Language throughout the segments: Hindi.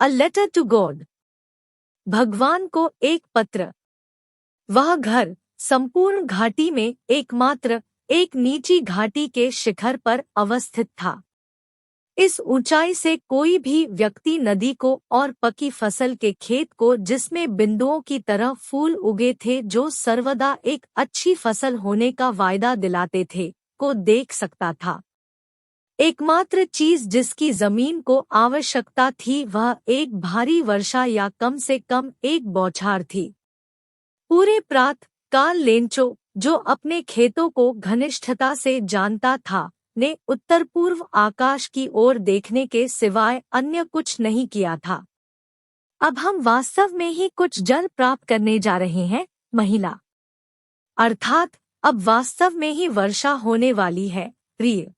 A letter to God. भगवान को एक पत्र। वह घर संपूर्ण घाटी में एकमात्र एक नीची घाटी के शिखर पर अवस्थित था। इस ऊंचाई से कोई भी व्यक्ति नदी को और पकी फसल के खेत को, जिसमें बिंदुओं की तरह फूल उगे थे जो सर्वदा एक अच्छी फसल होने का वायदा दिलाते थे, को देख सकता था। एकमात्र चीज जिसकी जमीन को आवश्यकता थी वह एक भारी वर्षा या कम से कम एक बौछार थी। पूरे प्रातः काल लेंचो, जो अपने खेतों को घनिष्ठता से जानता था, ने उत्तर पूर्व आकाश की ओर देखने के सिवाय अन्य कुछ नहीं किया था। अब हम वास्तव में ही कुछ जल प्राप्त करने जा रहे हैं, महिला। अर्थात अब वास्तव में ही वर्षा होने वाली है, प्रिय।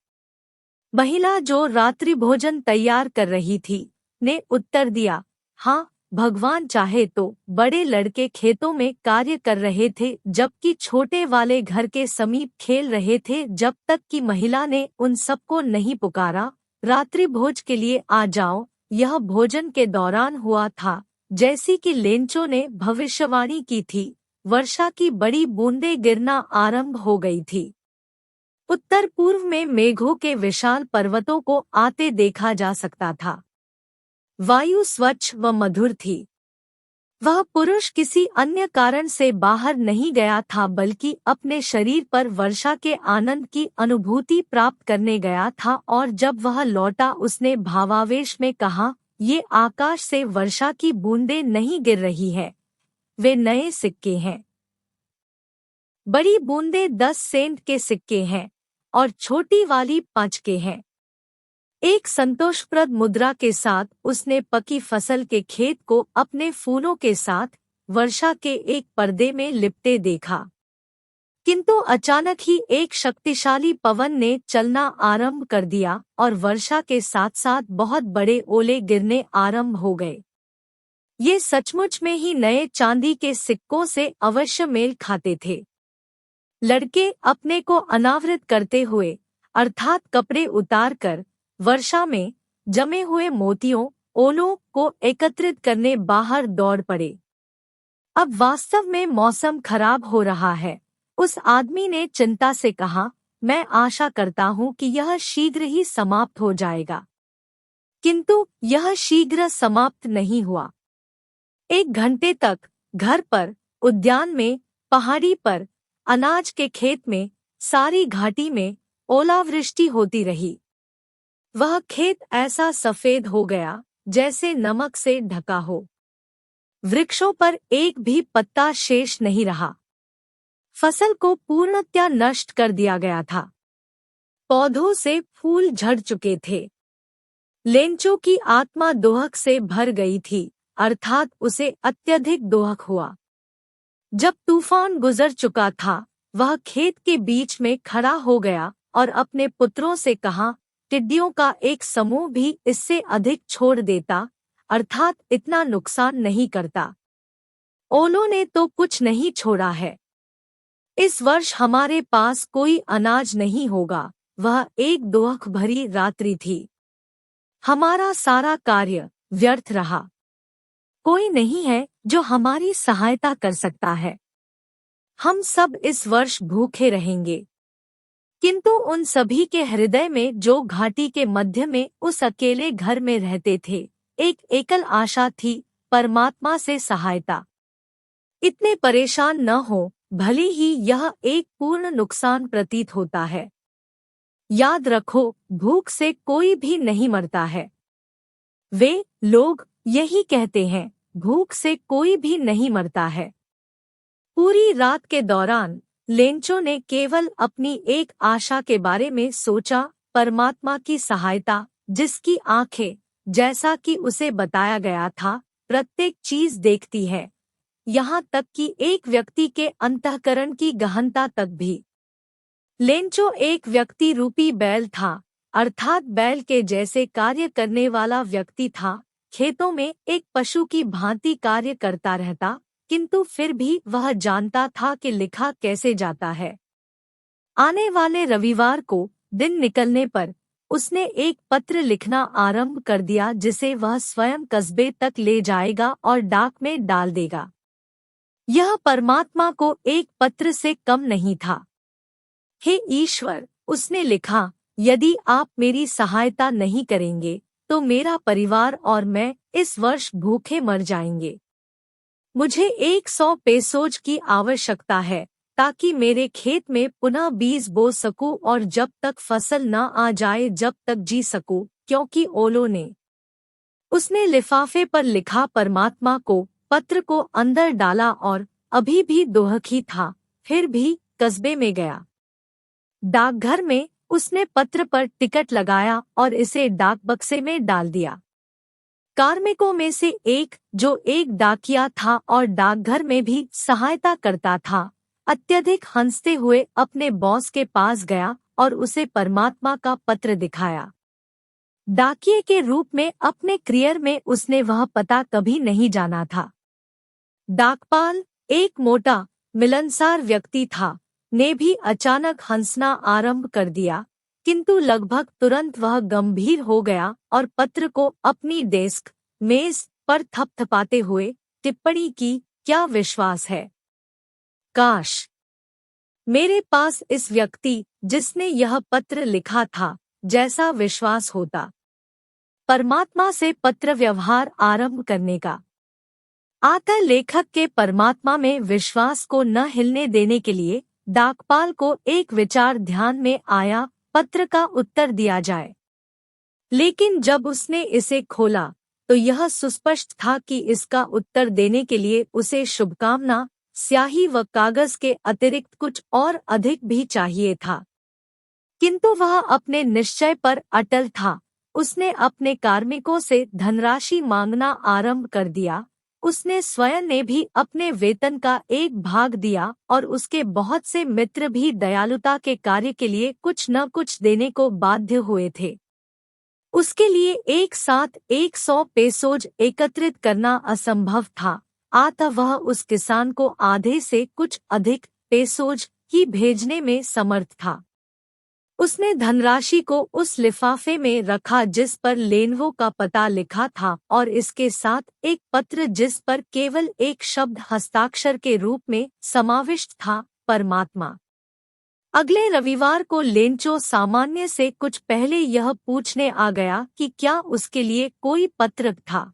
महिला, जो रात्रि भोजन तैयार कर रही थी, ने उत्तर दिया, हाँ, भगवान चाहे तो। बड़े लड़के खेतों में कार्य कर रहे थे जबकि छोटे वाले घर के समीप खेल रहे थे, जब तक कि महिला ने उन सबको नहीं पुकारा, रात्रि भोज के लिए आ जाओ। यह भोजन के दौरान हुआ था, जैसी कि लेंचो ने भविष्यवाणी की थी। वर्षा की बड़ी बूंदें गिरना आरंभ हो गई थी। उत्तर पूर्व में मेघों के विशाल पर्वतों को आते देखा जा सकता था। वायु स्वच्छ व मधुर थी। वह पुरुष किसी अन्य कारण से बाहर नहीं गया था, बल्कि अपने शरीर पर वर्षा के आनंद की अनुभूति प्राप्त करने गया था, और जब वह लौटा उसने भावावेश में कहा, ये आकाश से वर्षा की बूंदें नहीं गिर रही है, वे नए सिक्के हैं। बड़ी बूंदें 10 सेंट के सिक्के हैं और छोटी वाली 5 के हैं। एक संतोषप्रद मुद्रा के साथ उसने पकी फसल के खेत को अपने फूलों के साथ वर्षा के एक पर्दे में लिपटे देखा। किंतु अचानक ही एक शक्तिशाली पवन ने चलना आरंभ कर दिया और वर्षा के साथ साथ बहुत बड़े ओले गिरने आरंभ हो गए। ये सचमुच में ही नए चांदी के सिक्कों से अवश्य मेल खाते थे। लड़के अपने को अनावृत करते हुए, अर्थात कपड़े उतारकर, वर्षा में जमे हुए मोतियों, ओलों को एकत्रित करने बाहर दौड़ पड़े। अब वास्तव में मौसम खराब हो रहा है, उस आदमी ने चिंता से कहा। मैं आशा करता हूँ कि यह शीघ्र ही समाप्त हो जाएगा। किंतु यह शीघ्र समाप्त नहीं हुआ। 1 घंटे तक घर पर, उद्यान में, पहाड़ी पर, अनाज के खेत में, सारी घाटी में ओलावृष्टि होती रही। वह खेत ऐसा सफेद हो गया जैसे नमक से ढका हो। वृक्षों पर एक भी पत्ता शेष नहीं रहा। फसल को पूर्णतया नष्ट कर दिया गया था। पौधों से फूल झड़ चुके थे। लेंचो की आत्मा दोहक से भर गई थी, अर्थात उसे अत्यधिक दोहक हुआ। जब तूफान गुजर चुका था, वह खेत के बीच में खड़ा हो गया और अपने पुत्रों से कहा, टिड्डियों का एक समूह भी इससे अधिक छोड़ देता, अर्थात इतना नुकसान नहीं करता। ओलों ने तो कुछ नहीं छोड़ा है। इस वर्ष हमारे पास कोई अनाज नहीं होगा। वह एक दोहक भरी रात्रि थी। हमारा सारा कार्य व्यर्थ रहा। कोई नहीं है जो हमारी सहायता कर सकता है। हम सब इस वर्ष भूखे रहेंगे। किंतु उन सभी के हृदय में, जो घाटी के मध्य में उस अकेले घर में रहते थे, एक एकल आशा थी, परमात्मा से सहायता। इतने परेशान न हो, भले ही यह एक पूर्ण नुकसान प्रतीत होता है। याद रखो, भूख से कोई भी नहीं मरता है। वे लोग यही कहते हैं, भूख से कोई भी नहीं मरता है। पूरी रात के दौरान लेंचो ने केवल अपनी एक आशा के बारे में सोचा, परमात्मा की सहायता, जिसकी आंखें, जैसा कि उसे बताया गया था, प्रत्येक चीज देखती है, यहाँ तक कि एक व्यक्ति के अंतःकरण की गहनता तक भी। लेंचो एक व्यक्ति रूपी बैल था, अर्थात बैल के जैसे कार्य करने वाला व्यक्ति था। खेतों में एक पशु की भांति कार्य करता रहता, किंतु फिर भी वह जानता था कि लिखा कैसे जाता है। आने वाले रविवार को दिन निकलने पर उसने एक पत्र लिखना आरंभ कर दिया जिसे वह स्वयं कस्बे तक ले जाएगा और डाक में डाल देगा। यह परमात्मा को एक पत्र से कम नहीं था। हे ईश्वर, उसने लिखा, यदि आप मेरी सहायता नहीं करेंगे तो मेरा परिवार और मैं इस वर्ष भूखे मर जाएंगे। मुझे 100 पेसोज की आवश्यकता है ताकि मेरे खेत में पुनः बीज बो सकूं और जब तक फसल न आ जाए जब तक जी सकूं, क्योंकि ओलों ने। उसने लिफाफे पर लिखा परमात्मा को, पत्र को अंदर डाला और अभी भी दुखी था, फिर भी कस्बे में गया। डाकघर में उसने पत्र पर टिकट लगाया और इसे डाक बक्से में डाल दिया। कार्मिकों में से एक, जो एक डाकिया था और डाकघर में भी सहायता करता था, अत्यधिक हंसते हुए अपने बॉस के पास गया और उसे परमात्मा का पत्र दिखाया। डाकिये के रूप में अपने करियर में उसने वह पता कभी नहीं जाना था। डाकपाल, एक मोटा मिलनसार व्यक्ति था, ने भी अचानक हंसना आरंभ कर दिया, किंतु लगभग तुरंत वह गंभीर हो गया और पत्र को अपनी डेस्क मेज पर थपथपाते हुए टिप्पणी की, क्या विश्वास है। काश मेरे पास इस व्यक्ति जिसने यह पत्र लिखा था जैसा विश्वास होता। परमात्मा से पत्र व्यवहार आरंभ करने का आता लेखक के परमात्मा में विश्वास को न हिलने देने के लिए डाकपाल को एक विचार ध्यान में आया, पत्र का उत्तर दिया जाए। लेकिन जब उसने इसे खोला तो यह सुस्पष्ट था कि इसका उत्तर देने के लिए उसे शुभकामना, स्याही व कागज के अतिरिक्त कुछ और अधिक भी चाहिए था। किंतु वह अपने निश्चय पर अटल था। उसने अपने कार्मिकों से धनराशि मांगना आरंभ कर दिया। उसने स्वयं ने भी अपने वेतन का एक भाग दिया और उसके बहुत से मित्र भी दयालुता के कार्य के लिए कुछ न कुछ देने को बाध्य हुए थे। उसके लिए एक साथ 100 पेसोज एकत्रित करना असंभव था, अतः वह उस किसान को आधे से कुछ अधिक पेसोज ही भेजने में समर्थ था। उसने धनराशि को उस लिफाफे में रखा जिस पर लेनवो का पता लिखा था और इसके साथ एक पत्र जिस पर केवल एक शब्द हस्ताक्षर के रूप में समाविष्ट था, परमात्मा। अगले रविवार को लेंचो सामान्य से कुछ पहले यह पूछने आ गया कि क्या उसके लिए कोई पत्र था।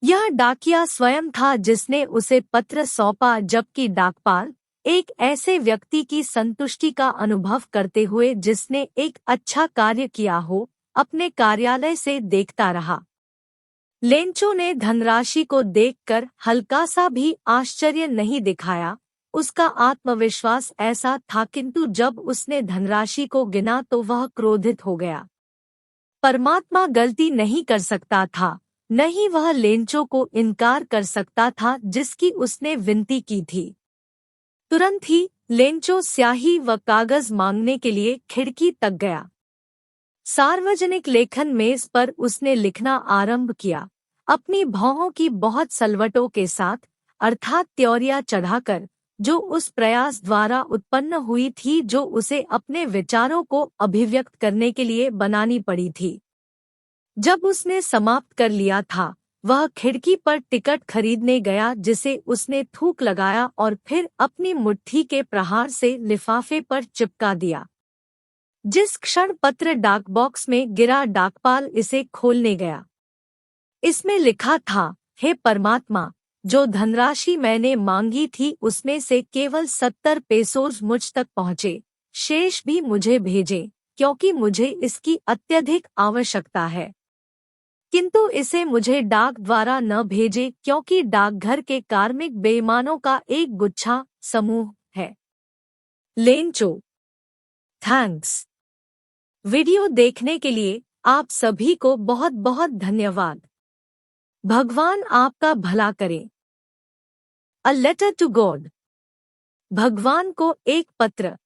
यह डाकिया स्वयं था जिसने उसे पत्र सौंपा, जबकि डाकपाल एक ऐसे व्यक्ति की संतुष्टि का अनुभव करते हुए जिसने एक अच्छा कार्य किया हो, अपने कार्यालय से देखता रहा। लेंचो ने धनराशि को देखकर हल्का सा भी आश्चर्य नहीं दिखाया। उसका आत्मविश्वास ऐसा था, किंतु जब उसने धनराशि को गिना तो वह क्रोधित हो गया। परमात्मा गलती नहीं कर सकता था, न ही वह लेंचो को इनकार कर सकता था जिसकी उसने विनती की थी। तुरंत ही लेंचो स्याही व कागज मांगने के लिए खिड़की तक गया। सार्वजनिक लेखन मेज पर उसने लिखना आरंभ किया, अपनी भौहों की बहुत सलवटों के साथ, अर्थात त्योरियां चढ़ाकर, जो उस प्रयास द्वारा उत्पन्न हुई थी जो उसे अपने विचारों को अभिव्यक्त करने के लिए बनानी पड़ी थी। जब उसने समाप्त कर लिया था, वह खिड़की पर टिकट खरीदने गया जिसे उसने थूक लगाया और फिर अपनी मुट्ठी के प्रहार से लिफाफे पर चिपका दिया। जिस क्षण पत्र डाक बॉक्स में गिरा, डाकपाल इसे खोलने गया। इसमें लिखा था, हे परमात्मा, जो धनराशि मैंने मांगी थी उसमें से केवल 70 पेसोज मुझ तक पहुँचे, शेष भी मुझे भेजे, क्योंकि मुझे इसकी अत्यधिक आवश्यकता है। किंतु इसे मुझे डाक द्वारा न भेजे, क्योंकि डाकघर के कार्मिक बेईमानों का एक गुच्छा समूह है। लेंचो। थैंक्स। वीडियो देखने के लिए आप सभी को बहुत बहुत धन्यवाद। भगवान आपका भला करे। A letter to God. भगवान को एक पत्र।